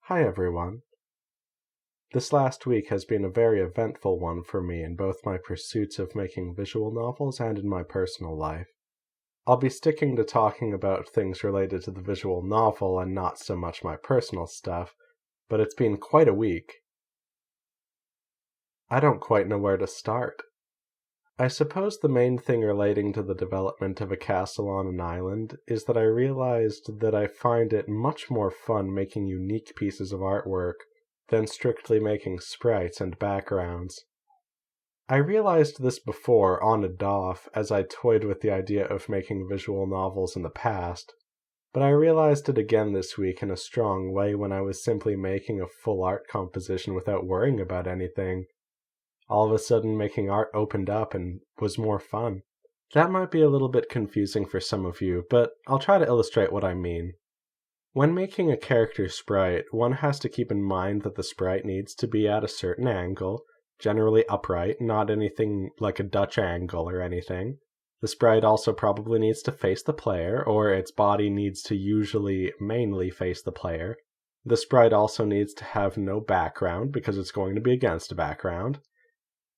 Hi everyone. This last week has been a very eventful one for me in both my pursuits of making visual novels and in my personal life. I'll be sticking to talking about things related to the visual novel and not so much my personal stuff, but it's been quite a week. I don't quite know where to start. I suppose the main thing relating to the development of a castle on an island is that I realized that I find it much more fun making unique pieces of artwork than strictly making sprites and backgrounds. I realized this before, on and off, as I toyed with the idea of making visual novels in the past, but I realized it again this week in a strong way when I was simply making a full art composition without worrying about anything. All of a sudden, making art opened up and was more fun. That might be a little bit confusing for some of you, but I'll try to illustrate what I mean. When making a character sprite, one has to keep in mind that the sprite needs to be at a certain angle, generally upright, not anything like a Dutch angle or anything. The sprite also probably needs to face the player, or its body needs to usually mainly face the player. The sprite also needs to have no background because it's going to be against a background.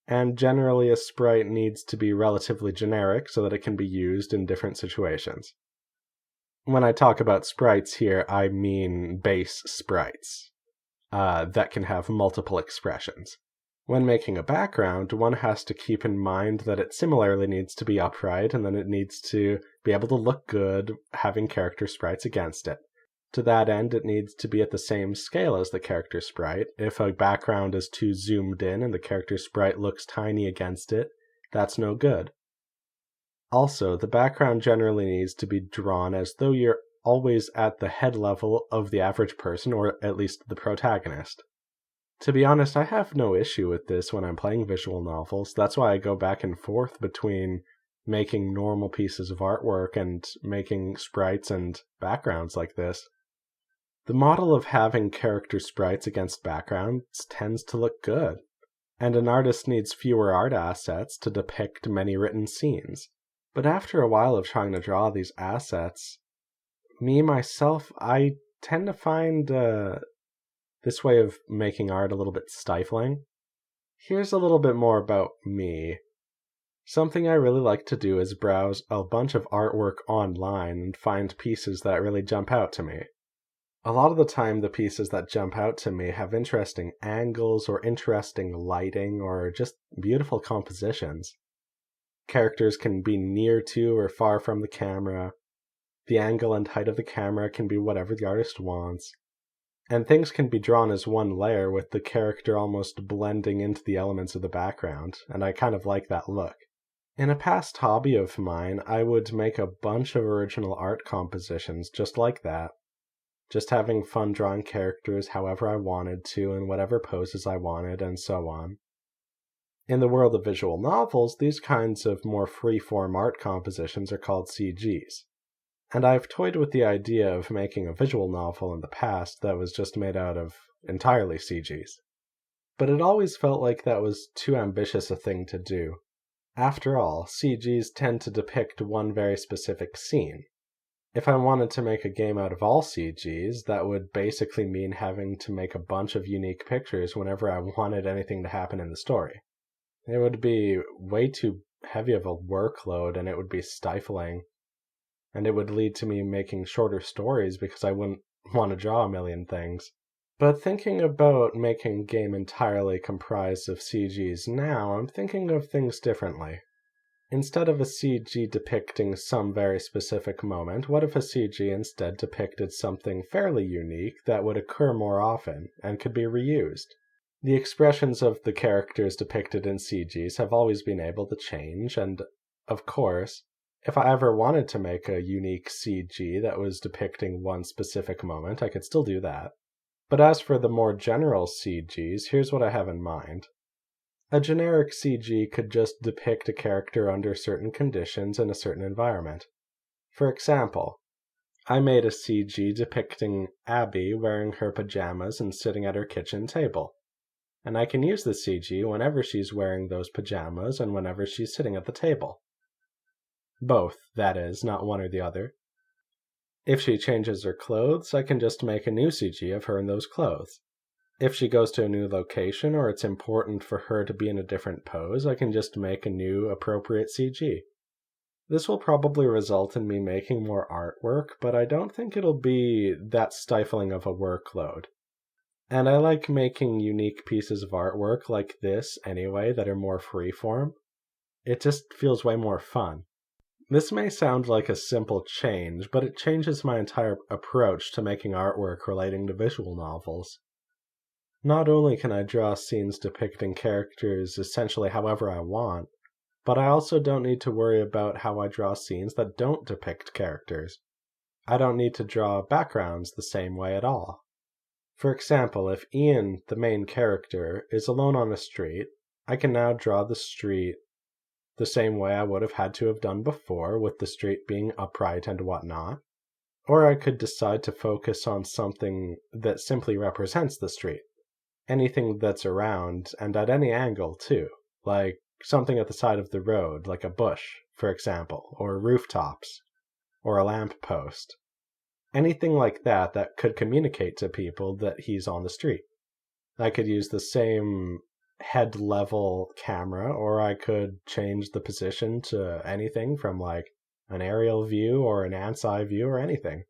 And generally a sprite needs to be relatively generic so that it can be used in different situations. When I talk about sprites here, I mean base sprites that can have multiple expressions. When making a background, one has to keep in mind that it similarly needs to be upright, and then it needs to be able to look good having character sprites against it. To that end, it needs to be at the same scale as the character sprite. If a background is too zoomed in and the character sprite looks tiny against it, that's no good. Also, the background generally needs to be drawn as though you're always at the head level of the average person, or at least the protagonist. To be honest, I have no issue with this when I'm playing visual novels. That's why I go back and forth between making normal pieces of artwork and making sprites and backgrounds like this. The model of having character sprites against backgrounds tends to look good, and an artist needs fewer art assets to depict many written scenes. But after a while of trying to draw these assets, myself, I tend to find this way of making art a little bit stifling. Here's a little bit more about me. Something I really like to do is browse a bunch of artwork online and find pieces that really jump out to me. A lot of the time, the pieces that jump out to me have interesting angles or interesting lighting or just beautiful compositions. Characters can be near to or far from the camera. The angle and height of the camera can be whatever the artist wants. And things can be drawn as one layer with the character almost blending into the elements of the background, and I kind of like that look. In a past hobby of mine, I would make a bunch of original art compositions just like that. Just having fun drawing characters however I wanted to, in whatever poses I wanted, and so on. In the world of visual novels, these kinds of more free-form art compositions are called CGs. And I've toyed with the idea of making a visual novel in the past that was just made out of entirely CGs. But it always felt like that was too ambitious a thing to do. After all, CGs tend to depict one very specific scene. If I wanted to make a game out of all CGs, that would basically mean having to make a bunch of unique pictures whenever I wanted anything to happen in the story. It would be way too heavy of a workload, and it would be stifling. And it would lead to me making shorter stories because I wouldn't want to draw a million things. But thinking about making a game entirely comprised of CGs now, I'm thinking of things differently. Instead of a CG depicting some very specific moment, what if a CG instead depicted something fairly unique that would occur more often and could be reused? The expressions of the characters depicted in CGs have always been able to change, and, of course, if I ever wanted to make a unique CG that was depicting one specific moment, I could still do that. But as for the more general CGs, here's what I have in mind. A generic CG could just depict a character under certain conditions in a certain environment. For example, I made a CG depicting Abby wearing her pajamas and sitting at her kitchen table. And I can use the CG whenever she's wearing those pajamas and whenever she's sitting at the table. Both, that is, not one or the other. If she changes her clothes, I can just make a new CG of her in those clothes. If she goes to a new location or it's important for her to be in a different pose, I can just make a new appropriate CG. This will probably result in me making more artwork, but I don't think it'll be that stifling of a workload. And I like making unique pieces of artwork like this anyway that are more freeform. It just feels way more fun. This may sound like a simple change, but it changes my entire approach to making artwork relating to visual novels. Not only can I draw scenes depicting characters essentially however I want, but I also don't need to worry about how I draw scenes that don't depict characters. I don't need to draw backgrounds the same way at all. For example, if Ian, the main character, is alone on a street, I can now draw the street the same way I would have had to have done before, with the street being upright and whatnot. Or I could decide to focus on something that simply represents the street. Anything that's around, and at any angle too, like something at the side of the road, like a bush, for example, or rooftops, or a lamp post. Anything like that that could communicate to people that he's on the street. I could use the same head level camera, or I could change the position to anything from like an aerial view or an ant's eye view or anything.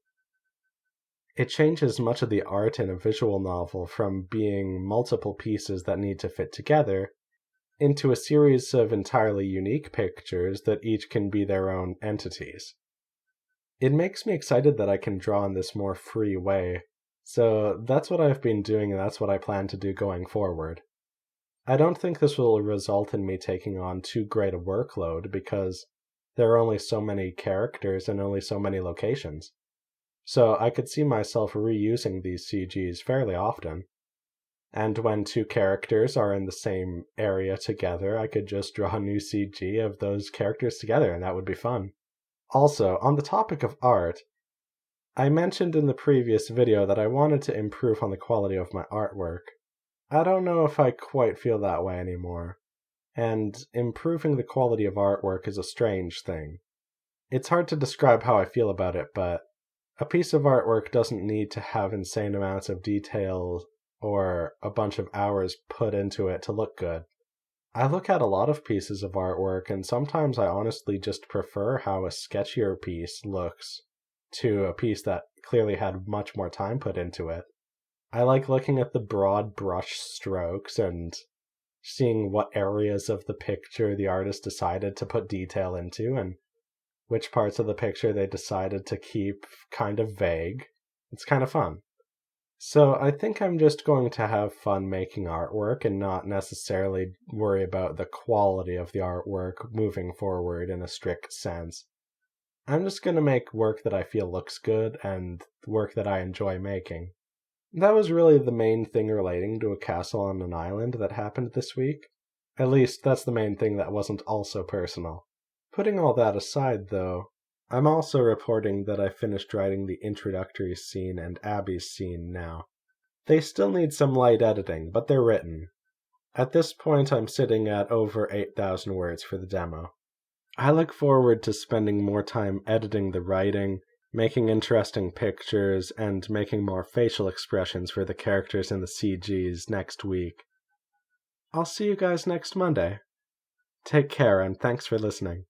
It changes much of the art in a visual novel from being multiple pieces that need to fit together into a series of entirely unique pictures that each can be their own entities. It makes me excited that I can draw in this more free way, so that's what I've been doing and that's what I plan to do going forward. I don't think this will result in me taking on too great a workload because there are only so many characters and only so many locations. So I could see myself reusing these CGs fairly often. And when two characters are in the same area together, I could just draw a new CG of those characters together, and that would be fun. Also, on the topic of art, I mentioned in the previous video that I wanted to improve on the quality of my artwork. I don't know if I quite feel that way anymore, and improving the quality of artwork is a strange thing. It's hard to describe how I feel about it, but a piece of artwork doesn't need to have insane amounts of detail or a bunch of hours put into it to look good. I look at a lot of pieces of artwork, and sometimes I honestly just prefer how a sketchier piece looks to a piece that clearly had much more time put into it. I like looking at the broad brush strokes and seeing what areas of the picture the artist decided to put detail into and which parts of the picture they decided to keep kind of vague. It's kind of fun. So I think I'm just going to have fun making artwork and not necessarily worry about the quality of the artwork moving forward in a strict sense. I'm just going to make work that I feel looks good and work that I enjoy making. That was really the main thing relating to a castle on an island that happened this week. At least, that's the main thing that wasn't also personal. Putting all that aside, though, I'm also reporting that I finished writing the introductory scene and Abby's scene now. They still need some light editing, but they're written. At this point, I'm sitting at over 8,000 words for the demo. I look forward to spending more time editing the writing, making interesting pictures, and making more facial expressions for the characters in the CGs next week. I'll see you guys next Monday. Take care, and thanks for listening.